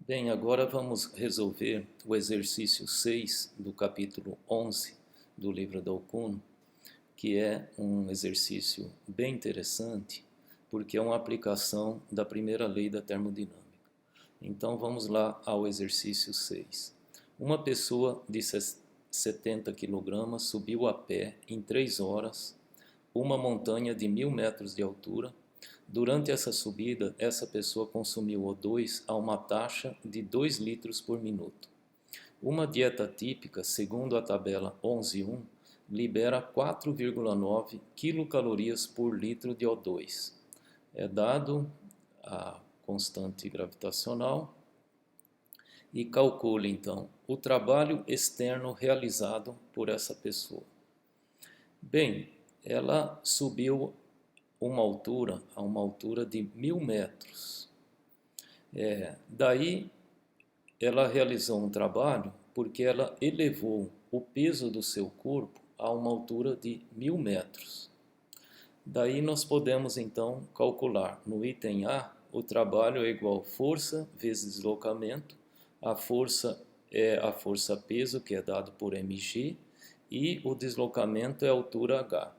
Bem, agora vamos resolver o exercício 6 do capítulo 11 do livro do Alcuno, que é um exercício bem interessante, porque é uma aplicação da primeira lei da termodinâmica. Então vamos lá ao exercício 6. Uma pessoa de 70 kg subiu a pé em 3 horas uma montanha de 1000 metros de altura. Durante essa subida, essa pessoa consumiu O2 a uma taxa de 2 litros por minuto. Uma dieta típica, segundo a tabela 11.1, libera 4,9 quilocalorias por litro de O2. É dado a constante gravitacional e calcule então o trabalho externo realizado por essa pessoa. Bem, ela subiu a uma altura de 1000 metros. Daí ela realizou um trabalho porque ela elevou o peso do seu corpo a uma altura de 1000 metros. Daí nós podemos então calcular no item A, o trabalho é igual força vezes deslocamento, a força é a força-peso que é dado por mg e o deslocamento é a altura h,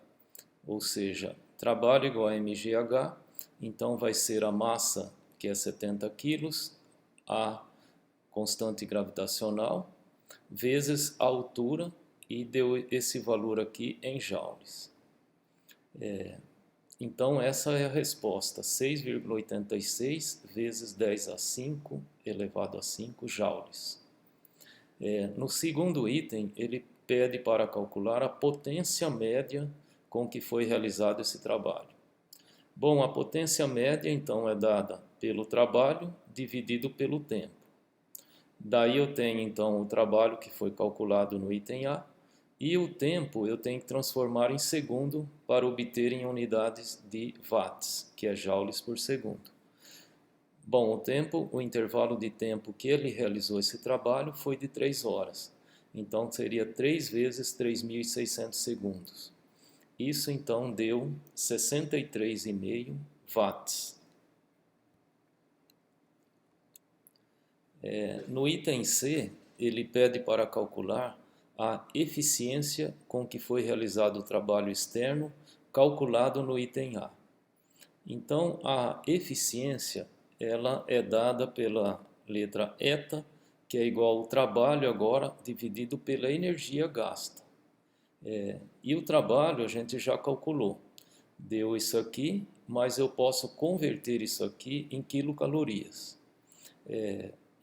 ou seja, trabalho igual a mgh, então vai ser a massa, que é 70 quilos, a constante gravitacional, vezes a altura, e deu esse valor aqui em joules. Então essa é a resposta, 6,86 vezes 10 a 5 elevado a 5 joules. No segundo item, ele pede para calcular a potência média com que foi realizado esse trabalho. Bom, a potência média então é dada pelo trabalho dividido pelo tempo. Daí eu tenho então o trabalho que foi calculado no item A e o tempo eu tenho que transformar em segundo para obter em unidades de watts, que é joules por segundo. Bom, o intervalo de tempo que ele realizou esse trabalho foi de 3 horas. Então seria 3 vezes 3.600 segundos. Isso então deu 63,5 watts. No item C, ele pede para calcular a eficiência com que foi realizado o trabalho externo, calculado no item A. Então, a eficiência ela é dada pela letra eta, que é igual ao trabalho agora dividido pela energia gasta. E o trabalho a gente já calculou. Deu isso aqui, mas eu posso converter isso aqui em quilocalorias.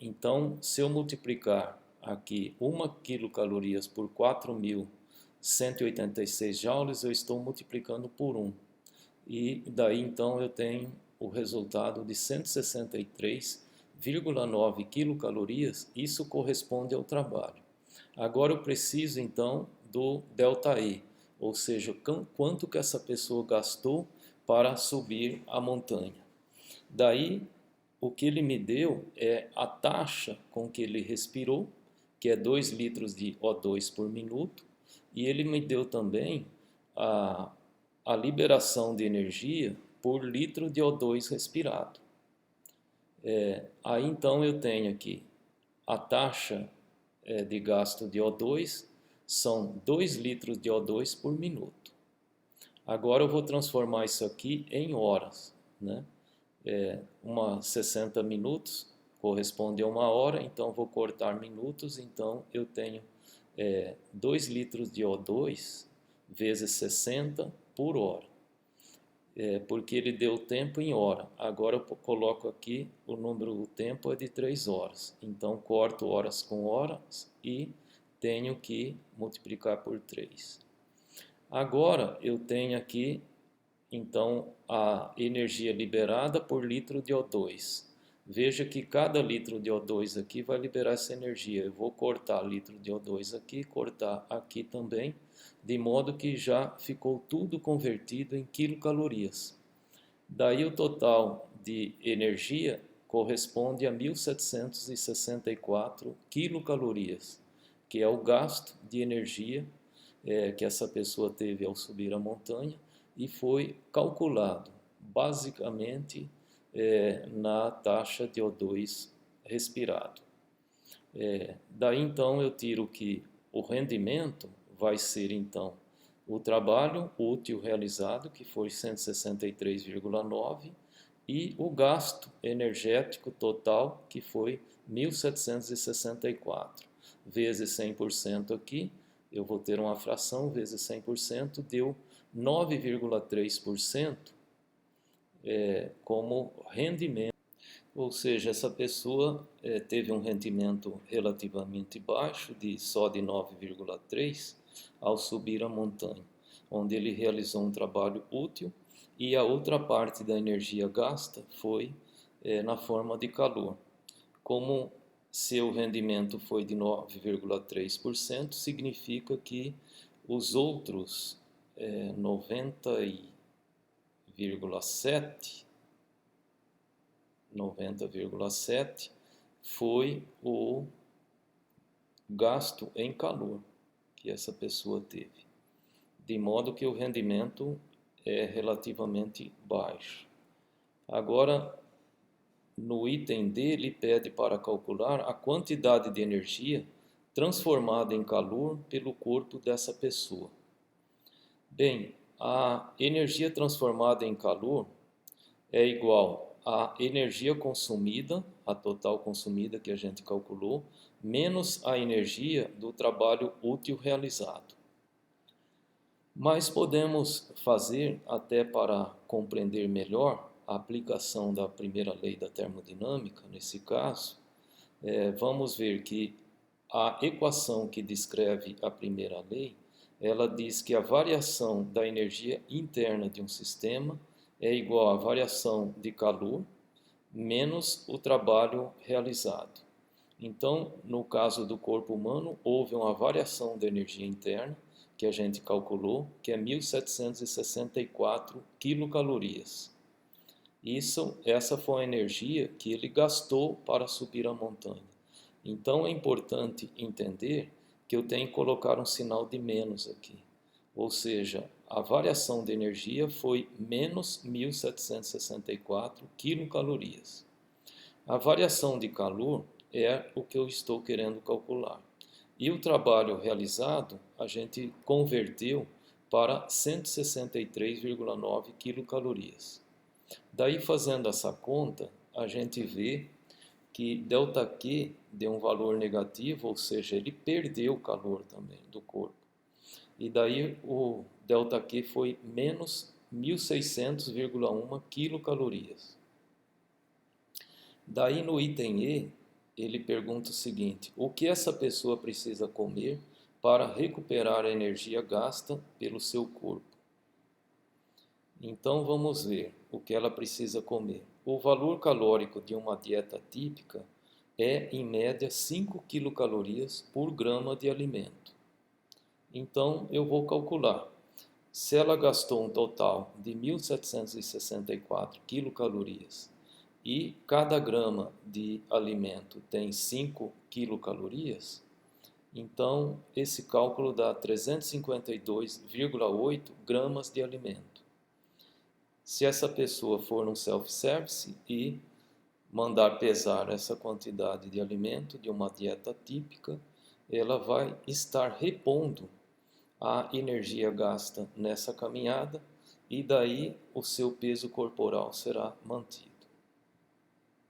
Então, se eu multiplicar aqui 1 quilocalorias por 4.186 joules, eu estou multiplicando por 1. E daí então eu tenho o resultado de 163,9 quilocalorias, isso corresponde ao trabalho. Agora eu preciso então do ΔE, ou seja, quanto que essa pessoa gastou para subir a montanha. Daí o que ele me deu é a taxa com que ele respirou, que é 2 litros de O2 por minuto, e ele me deu também a liberação de energia por litro de O2 respirado. Aí então eu tenho aqui a taxa de gasto de O2 são 2 litros de O2 por minuto. Agora eu vou transformar isso aqui em horas, né? 60 minutos corresponde a 1 hora, então vou cortar minutos, então eu tenho 2 litros de O2 vezes 60 por hora, porque ele deu tempo em hora. Agora eu coloco aqui o número do tempo é de 3 horas, então corto horas com horas e tenho que multiplicar por 3. Agora eu tenho aqui então a energia liberada por litro de O2. Veja que cada litro de O2 aqui vai liberar essa energia. Eu vou cortar litro de O2 aqui, cortar aqui também, de modo que já ficou tudo convertido em quilocalorias. Daí o total de energia corresponde a 1.764 quilocalorias, que é o gasto de energia que essa pessoa teve ao subir a montanha, e foi calculado basicamente na taxa de O2 respirado. Daí então eu tiro que o rendimento vai ser então o trabalho útil realizado, que foi 163,9, e o gasto energético total, que foi 1.764. Vezes 100% aqui, eu vou ter uma fração, vezes 100%, deu 9,3% como rendimento. Ou seja, essa pessoa teve um rendimento relativamente baixo, só de 9,3, ao subir a montanha, onde ele realizou um trabalho útil e a outra parte da energia gasta foi na forma de calor. Como seu rendimento foi de 9,3%, significa que os outros 90,7 foi o gasto em calor que essa pessoa teve, de modo que o rendimento é relativamente baixo. Agora, no item D, ele pede para calcular a quantidade de energia transformada em calor pelo corpo dessa pessoa. Bem, a energia transformada em calor é igual à energia consumida, a total consumida que a gente calculou, menos a energia do trabalho útil realizado. Mas podemos fazer, até para compreender melhor a aplicação da primeira lei da termodinâmica, nesse caso, vamos ver que a equação que descreve a primeira lei, ela diz que a variação da energia interna de um sistema é igual à variação de calor menos o trabalho realizado. Então, no caso do corpo humano, houve uma variação da energia interna, que a gente calculou, que é 1.764 quilocalorias. Essa foi a energia que ele gastou para subir a montanha. Então é importante entender que eu tenho que colocar um sinal de menos aqui. Ou seja, a variação de energia foi menos 1.764 quilocalorias. A variação de calor é o que eu estou querendo calcular. E o trabalho realizado, a gente converteu para 163,9 quilocalorias. Daí, fazendo essa conta, a gente vê que ΔQ deu um valor negativo, ou seja, ele perdeu o calor também do corpo. E daí o ΔQ foi menos 1.600,1 quilocalorias. Daí no item E, ele pergunta o seguinte: o que essa pessoa precisa comer para recuperar a energia gasta pelo seu corpo? Então vamos ver o que ela precisa comer. O valor calórico de uma dieta típica é, em média, 5 quilocalorias por grama de alimento. Então eu vou calcular. Se ela gastou um total de 1.764 quilocalorias e cada grama de alimento tem 5 quilocalorias, então esse cálculo dá 352,8 gramas de alimento. Se essa pessoa for no self-service e mandar pesar essa quantidade de alimento de uma dieta típica, ela vai estar repondo a energia gasta nessa caminhada e daí o seu peso corporal será mantido.